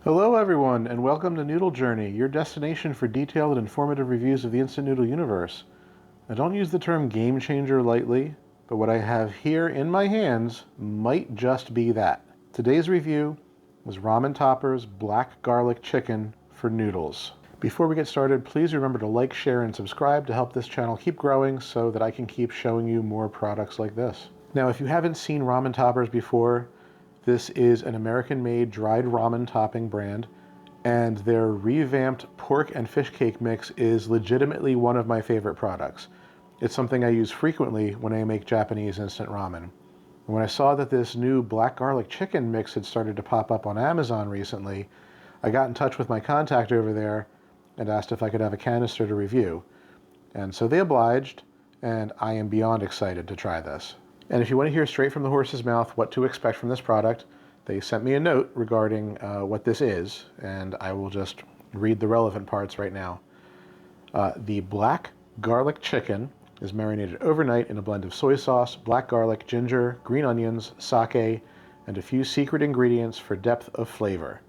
Hello everyone, and welcome to Noodle Journey, your destination for detailed and informative reviews of the instant noodle universe. I don't use the term game changer lightly, but what I have here in my hands might just be that. Today's review is Ramen Toppers Black Garlic Chicken for Noodles. Before we get started, please remember to like, share, and subscribe to help this channel keep growing so that I can keep showing you more products like this. Now, if you haven't seen Ramen Toppers before, this is an American-made dried ramen topping brand, and their revamped pork and fish cake mix is legitimately one of my favorite products. It's something I use frequently when I make Japanese instant ramen. And when I saw that this new black garlic chicken mix had started to pop up on Amazon recently, I got in touch with my contact over there and asked if I could have a canister to review. And so they obliged, and I am beyond excited to try this. And if you want to hear straight from the horse's mouth what to expect from this product, they sent me a note regarding what this is, and I will just read the relevant parts right now. The black garlic chicken is marinated overnight in a blend of soy sauce, black garlic, ginger, green onions, sake, and a few secret ingredients for depth of flavor.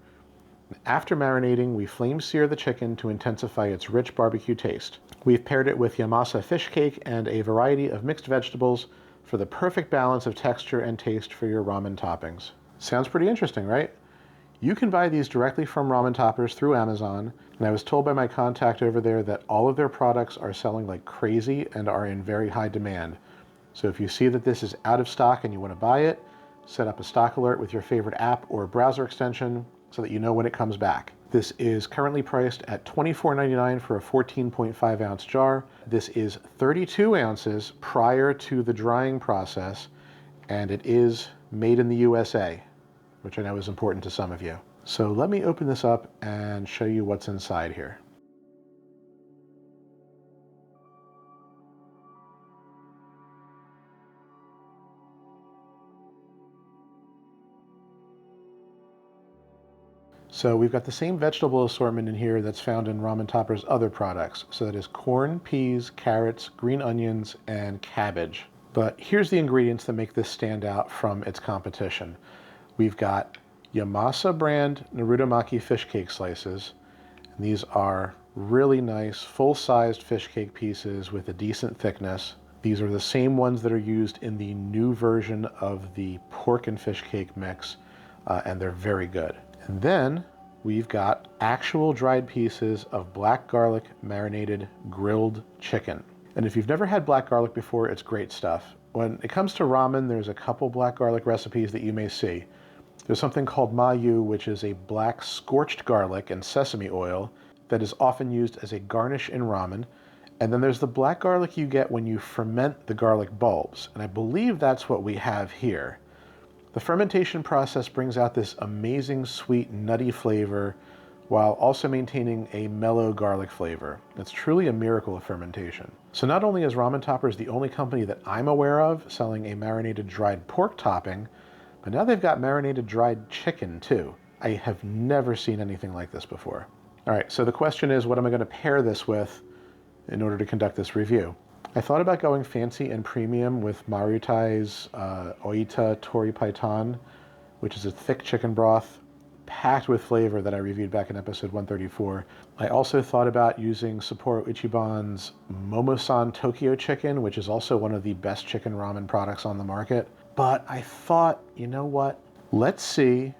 After marinating, we flame sear the chicken to intensify its rich barbecue taste. We've paired it with yamasa fish cake and a variety of mixed vegetables for the perfect balance of texture and taste for your ramen toppings. Sounds pretty interesting, right? You can buy these directly from Ramen Toppers through Amazon, and I was told by my contact over there that all of their products are selling like crazy and are in very high demand. So if you see that this is out of stock and you want to buy it, set up a stock alert with your favorite app or browser extension so that you know when it comes back. This is currently priced at $24.99 for a 14.5 ounce jar. This is 32 ounces prior to the drying process, and it is made in the USA, which I know is important to some of you. So let me open this up and show you what's inside here. So we've got the same vegetable assortment in here that's found in Ramen Toppers' other products. So that is corn, peas, carrots, green onions, and cabbage. But here's the ingredients that make this stand out from its competition. We've got Yamasa brand narutomaki fish cake slices. And these are really nice, full-sized fish cake pieces with a decent thickness. These are the same ones that are used in the new version of the pork and fish cake mix, and they're very good. And then we've got actual dried pieces of black garlic marinated grilled chicken. And if you've never had black garlic before, it's great stuff. When it comes to ramen, there's a couple black garlic recipes that you may see. There's something called mayu, which is a black scorched garlic and sesame oil that is often used as a garnish in ramen. And then there's the black garlic you get when you ferment the garlic bulbs. And I believe that's what we have here. The fermentation process brings out this amazing sweet nutty flavor while also maintaining a mellow garlic flavor. It's truly a miracle of fermentation. So not only is Ramen Toppers the only company that I'm aware of selling a marinated dried pork topping, but now they've got marinated dried chicken too. I have never seen anything like this before. All right, so the question is, what am I going to pair this with in order to conduct this review? I thought about going fancy and premium with Marutai's Oita Tori Paitan, which is a thick chicken broth packed with flavor that I reviewed back in episode 134. I also thought about using Sapporo Ichiban's Momo-san Tokyo chicken, which is also one of the best chicken ramen products on the market. But I thought, you know what? Let's see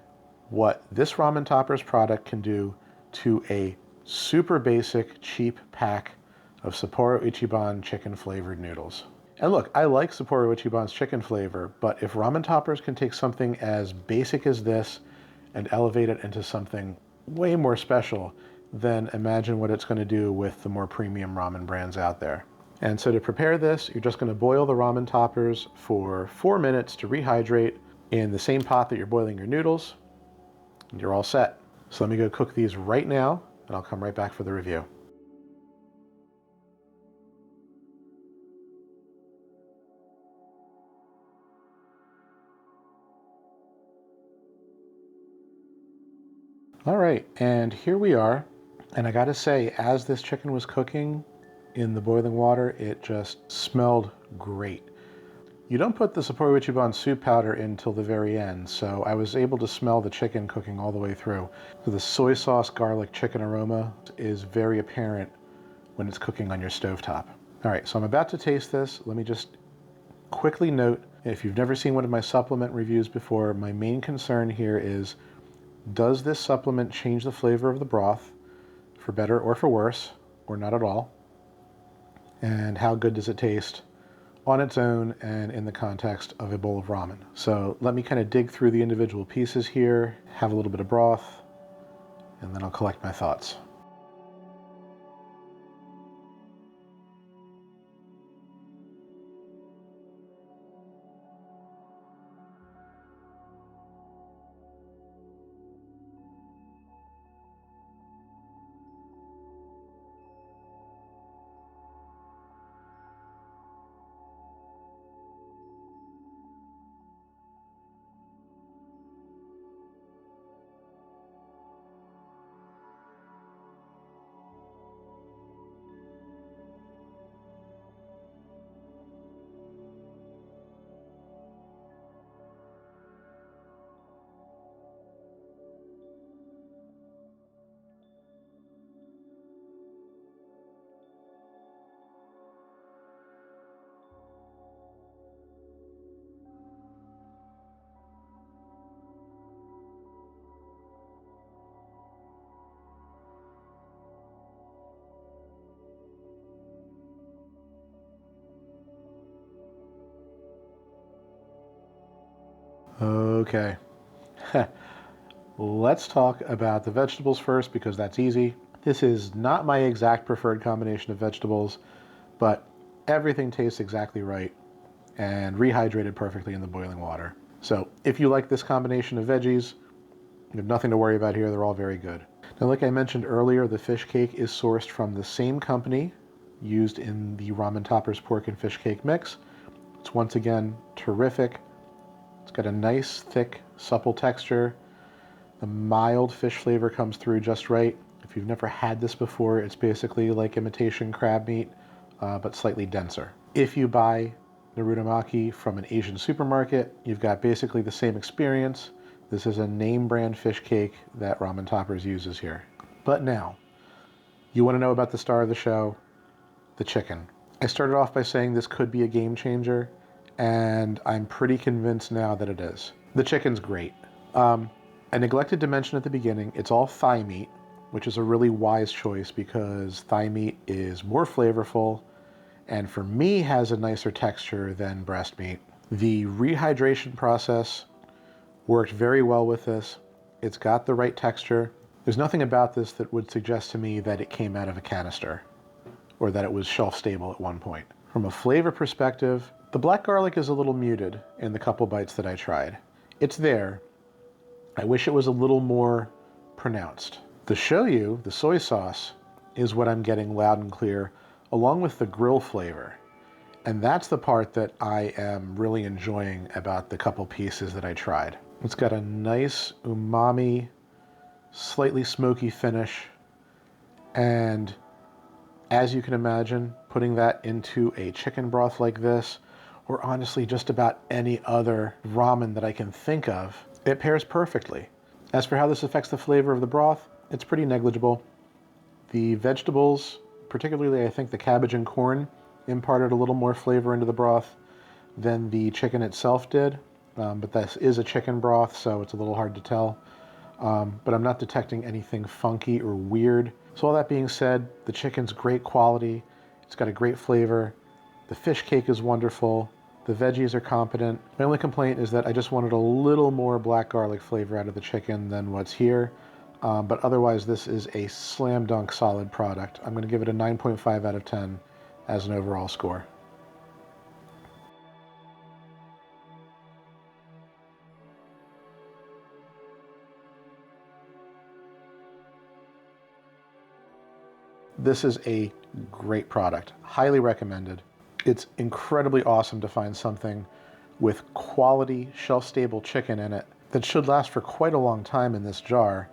what this Ramen Toppers product can do to a super basic, cheap pack of Sapporo Ichiban chicken flavored noodles. And look, I like Sapporo Ichiban's chicken flavor, but if Ramen Toppers can take something as basic as this and elevate it into something way more special, then imagine what it's going to do with the more premium ramen brands out there. And so to prepare this, you're just going to boil the Ramen Toppers for 4 minutes to rehydrate in the same pot that you're boiling your noodles, and you're all set. So let me go cook these right now, and I'll come right back for the review. All right, and here we are. And I gotta say, as this chicken was cooking in the boiling water, it just smelled great. You don't put the Sapporo Ichiban soup powder in till the very end, so I was able to smell the chicken cooking all the way through. So the soy sauce garlic chicken aroma is very apparent when it's cooking on your stovetop. All right, so I'm about to taste this. Let me just quickly note, if you've never seen one of my supplement reviews before, my main concern here is, does this supplement change the flavor of the broth for better or for worse, or not at all? And how good does it taste on its own and in the context of a bowl of ramen? So let me kind of dig through the individual pieces here, have a little bit of broth, and then I'll collect my thoughts. Okay. Let's talk about the vegetables first because that's easy. This is not my exact preferred combination of vegetables, but everything tastes exactly right and rehydrated perfectly in the boiling water. So if you like this combination of veggies, you have nothing to worry about here. They're all very good. Now, like I mentioned earlier, the fish cake is sourced from the same company used in the Ramen Toppers pork and fish cake mix. It's once again terrific. It's got a nice, thick, supple texture. The mild fish flavor comes through just right. If you've never had this before, it's basically like imitation crab meat, but slightly denser. If you buy narutomaki from an Asian supermarket, you've got basically the same experience. This is a name brand fish cake that Ramen Toppers uses here. But now, you want to know about the star of the show, the chicken. I started off by saying this could be a game changer, and I'm pretty convinced now that it is. The chicken's great. I neglected to mention at the beginning, it's all thigh meat, which is a really wise choice because thigh meat is more flavorful and for me has a nicer texture than breast meat. The rehydration process worked very well with this. It's got the right texture. There's nothing about this that would suggest to me that it came out of a canister or that it was shelf stable at one point. From a flavor perspective, the black garlic is a little muted in the couple bites that I tried. It's there. I wish it was a little more pronounced. The shoyu, the soy sauce, is what I'm getting loud and clear, along with the grill flavor. And that's the part that I am really enjoying about the couple pieces that I tried. It's got a nice umami, slightly smoky finish. And as you can imagine, putting that into a chicken broth like this, or honestly just about any other ramen that I can think of, it pairs perfectly. As for how this affects the flavor of the broth, it's pretty negligible. The vegetables, particularly I think the cabbage and corn, imparted a little more flavor into the broth than the chicken itself did. But this is a chicken broth, so it's a little hard to tell. But I'm not detecting anything funky or weird. So all that being said, the chicken's great quality. It's got a great flavor. The fish cake is wonderful. The veggies are competent. My only complaint is that I just wanted a little more black garlic flavor out of the chicken than what's here. But otherwise, this is a slam dunk solid product. I'm going to give it a 9.5 out of 10 as an overall score. This is a great product. Highly recommended. It's incredibly awesome to find something with quality, shelf-stable chicken in it that should last for quite a long time in this jar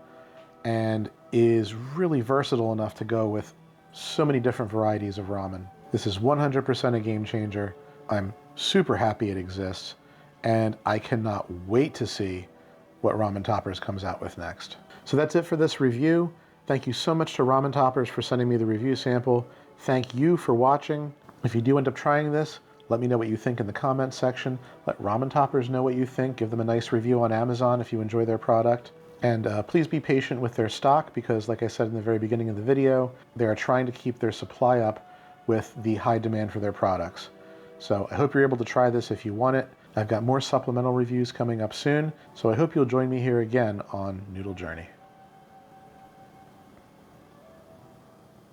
and is really versatile enough to go with so many different varieties of ramen. This is 100% a game changer. I'm super happy it exists, and I cannot wait to see what Ramen Toppers comes out with next. So that's it for this review. Thank you so much to Ramen Toppers for sending me the review sample. Thank you for watching. If you do end up trying this, let me know what you think in the comments section. Let Ramen Toppers know what you think. Give them a nice review on Amazon if you enjoy their product. And please be patient with their stock because, like I said in the very beginning of the video, they are trying to keep their supply up with the high demand for their products. So I hope you're able to try this if you want it. I've got more supplemental reviews coming up soon, so I hope you'll join me here again on Noodle Journey.